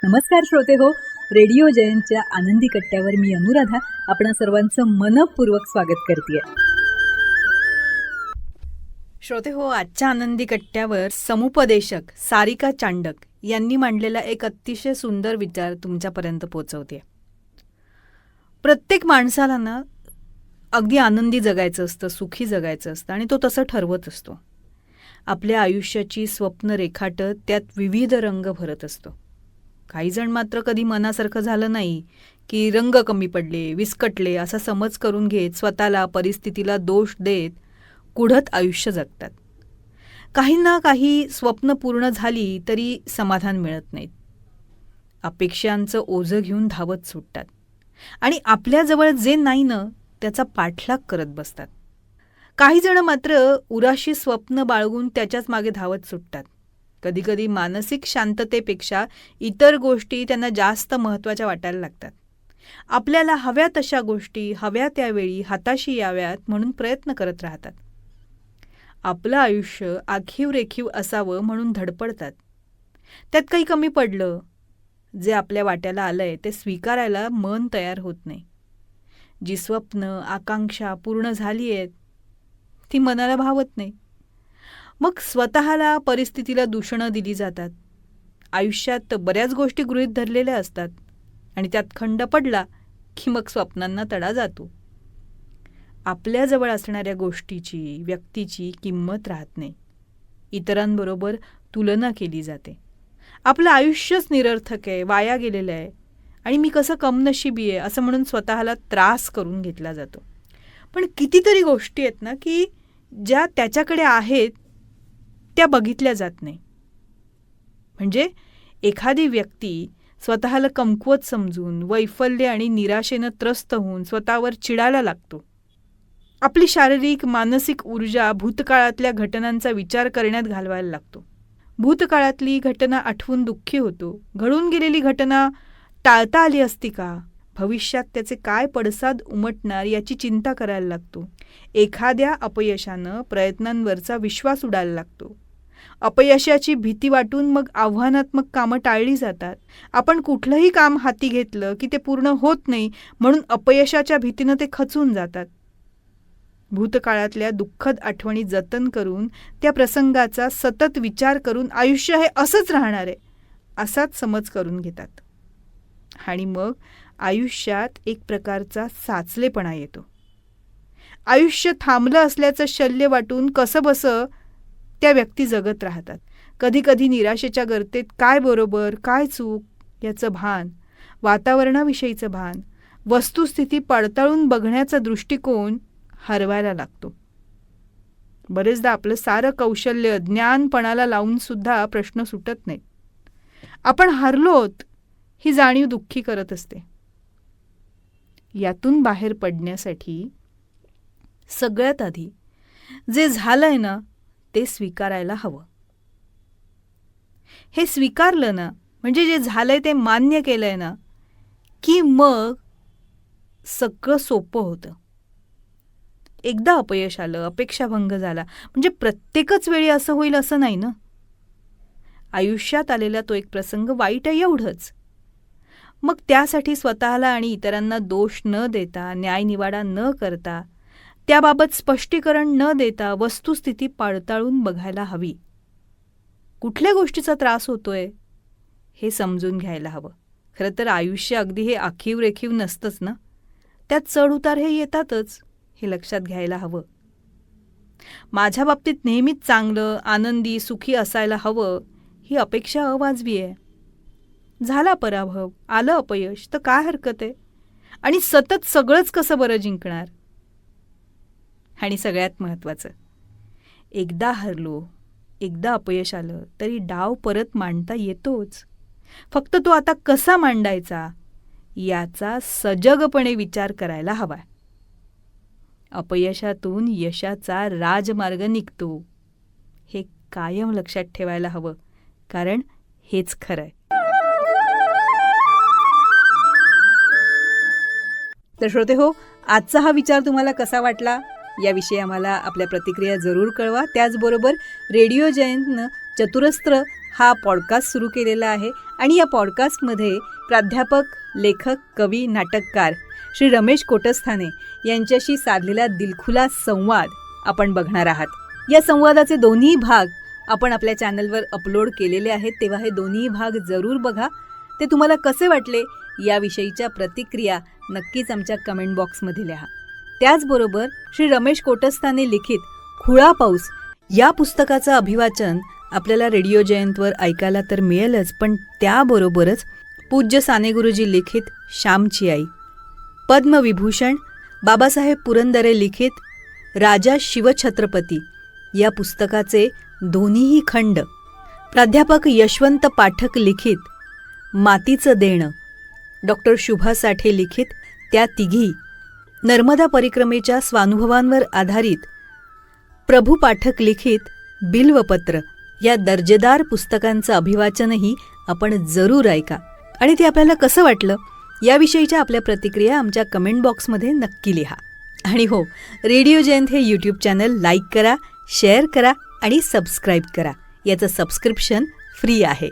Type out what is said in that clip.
नमस्कार श्रोते हो, रेडिओ जयंतच्या आनंदी कट्ट्यावर मी अनुराधा आपणा सर्वांचं मनपूर्वक स्वागत करते. श्रोते हो, आजच्या आनंदी कट्ट्यावर समुपदेशक सारिका चांडक यांनी मांडलेला एक अतिशय सुंदर विचार तुमच्यापर्यंत पोहोचवते. प्रत्येक माणसाला ना अगदी आनंदी जगायचं असतं, सुखी जगायचं असतं आणि तो तसं ठरवत असतो. आपल्या आयुष्याची स्वप्न रेखाटत त्यात विविध रंग भरत असतो. काही जण मात्र कधी मनासारखं झालं नाही की रंग कमी पडले, विस्कटले असा समज करून घेत स्वतःला परिस्थितीला दोष देत कुढत आयुष्य जगतात. काहींना काही स्वप्न पूर्ण झाली तरी समाधान मिळत नाहीत. अपेक्षांचं ओझं घेऊन धावत सुटतात आणि आपल्याजवळ जे नाही ना त्याचा पाठलाग करत बसतात. काही जण मात्र उराशी स्वप्न बाळगून त्याच्याच मागे धावत सुटतात. कधीकधी मानसिक शांततेपेक्षा इतर गोष्टी त्यांना जास्त महत्त्वाच्या वाटायला लागतात. आपल्याला हव्या तशा गोष्टी हव्या त्यावेळी हाताशी याव्यात म्हणून प्रयत्न करत राहतात. आपलं आयुष्य आखीव रेखीव असावं म्हणून धडपडतात. त्यात काही कमी पडलं, जे आपल्या वाट्याला आलंय ते स्वीकारायला मन तयार होत नाही. जी स्वप्न आकांक्षा पूर्ण झाली आहेत ती मनाला भावत नाही. मग स्वतःला परिस्थितीला दूषणं दिली जातात. आयुष्यात बऱ्याच गोष्टी गृहीत धरलेल्या असतात आणि त्यात खंड पडला की मग स्वप्नांना तडा जातो. आपल्याजवळ असणाऱ्या गोष्टीची व्यक्तीची किंमत राहत नाही. इतरांबरोबर तुलना केली जाते. आपलं आयुष्यच निरर्थक आहे, वाया गेलेलं आहे आणि मी कसं कमनशिबी आहे असं म्हणून स्वतःला त्रास करून घेतला जातो. पण कितीतरी गोष्टी आहेत ना की ज्या त्याच्याकडे आहेत त्या बघितल्या जात नाही. म्हणजे एखादी व्यक्ती स्वतःला कमकुवत समजून वैफल्य आणि निराशेनं त्रस्त होऊन स्वतःवर चिडायला लागतो. आपली शारीरिक मानसिक ऊर्जा भूतकाळातल्या घटनांचा विचार करण्यात घालवायला लागतो. भूतकाळातली घटना आठवून दुःखी होतो. घडून गेलेली घटना टाळता आली असती का, भविष्यात त्याचे काय पडसाद उमटणार याची चिंता करायला लागतो. एखाद्या अपयशानं प्रयत्नांवरचा विश्वास उडायला लागतो. अपयशाची भीती वाटून मग आव्हानात्मक कामं टाळली जातात. आपण कुठलंही काम हाती घेतलं की ते पूर्ण होत नाही म्हणून अपयशाच्या भीतीनं ते खचून जातात. भूतकाळातल्या दुःखद आठवणी जतन करून त्या प्रसंगाचा सतत विचार करून आयुष्य हे असंच राहणार आहे असाच समज करून घेतात. आणि मग आयुष्यात एक प्रकारचा साचलेपणा येतो. आयुष्य थांबलं असल्याचं शल्य वाटून कसंबसं त्या व्यक्ती जगत राहतात. कधीकधी निराशेच्या गर्तेत काय बरोबर काय चूक याचं भान, वातावरणाविषयीचं भान, वस्तुस्थिती पडताळून बघण्याचा दृष्टिकोन हरवायला लागतो. बरेचदा आपलं सारं कौशल्य ज्ञानपणाला लावून सुद्धा प्रश्न सुटत नाहीत. आपण हरलोत ही जाणीव दुःखी करत असते. यातून बाहेर पडण्यासाठी सगळ्यात आधी जे झालंय ना ते स्वीकारायला हवं. हे स्वीकारलं ना म्हणजे जे झालंय ते मान्य केलंय ना की मग सगळं सोपं होतं. एकदा अपयश आलं, अपेक्षाभंग झाला म्हणजे प्रत्येकच वेळी असं होईल असं नाही ना. आयुष्यात आलेला तो एक प्रसंग वाईट आहे एवढंच. मग त्यासाठी स्वतःला आणि इतरांना दोष न देता, न्यायनिवाडा न करता, त्याबाबत स्पष्टीकरण न देता वस्तुस्थिती पडताळून बघायला हवी. कुठल्या गोष्टीचा त्रास होतोय हे समजून घ्यायला हवं. खरं तर आयुष्य अगदी हे आखीव रेखीव नसतंच ना. त्यात चढ उतार हे येतातच हे लक्षात घ्यायला हवं. माझ्या बाबतीत नेहमीच चांगलं, आनंदी, सुखी असायला हवं ही अपेक्षा अवाजवी आहे. झाला पराभव, आलं अपयश तर काय हरकत आहे. आणि सतत सगळंच कसं बरं जिंकणार. आणि सगळ्यात महत्त्वाचं, एकदा हरलो, एकदा अपयश आलं तरी डाव परत मांडता येतोच. फक्त तो आता कसा मांडायचा याचा सजगपणे विचार करायला हवा. अपयशातून यशाचा राजमार्ग निघतो हे कायम लक्षात ठेवायला हवं, कारण हेच खरं आहे. तर श्रोते हो, आजचा हा विचार तुम्हाला कसा वाटला याविषयी आम्हाला आपल्या प्रतिक्रिया जरूर कळवा. त्याचबरोबर रेडिओ जयंतनं चतुरस्त्र हा पॉडकास्ट सुरू केलेला आहे आणि या पॉडकास्टमध्ये प्राध्यापक, लेखक, कवी, नाटककार श्री रमेश कोटस्थाने यांच्याशी साधलेला दिलखुलास संवाद आपण बघणार आहात. या संवादाचे दोन्ही भाग आपण आपल्या चॅनलवर अपलोड केलेले आहेत, तेव्हा हे दोन्ही भाग जरूर बघा. ते तुम्हाला कसे वाटले याविषयीच्या प्रतिक्रिया नक्कीच आमच्या कमेंट बॉक्समध्ये लिहा. त्याचबरोबर श्री रमेश कोटस्थाने लिखित खुळा पाऊस या पुस्तकाचं अभिवाचन आपल्याला रेडिओ जयंतवर ऐकायला तर मिळेलच, पण त्याबरोबरच पूज्य साने गुरुजी लिखित श्यामची आई, पद्मविभूषण बाबासाहेब पुरंदरे लिखित राजा शिवछत्रपती या पुस्तकाचे दोन्हीही खंड, प्राध्यापक यशवंत पाठक लिखित मातीचं देणं, डॉक्टर शुभा साठे लिखित त्या तिघी, नर्मदा परिक्रमेच्या स्वानुभवांवर आधारित प्रभू पाठक लिखित बिल्वपत्र या दर्जेदार पुस्तकांचं अभिवाचनही आपण जरूर ऐका. आणि ते आपल्याला कसं वाटलं याविषयीच्या आपल्या प्रतिक्रिया आमच्या कमेंट बॉक्समध्ये नक्की लिहा. आणि हो, रेडिओ जयंत हे यूट्यूब चॅनल लाईक करा, शेअर करा आणि सबस्क्राईब करा. याचं सबस्क्रिप्शन फ्री आहे.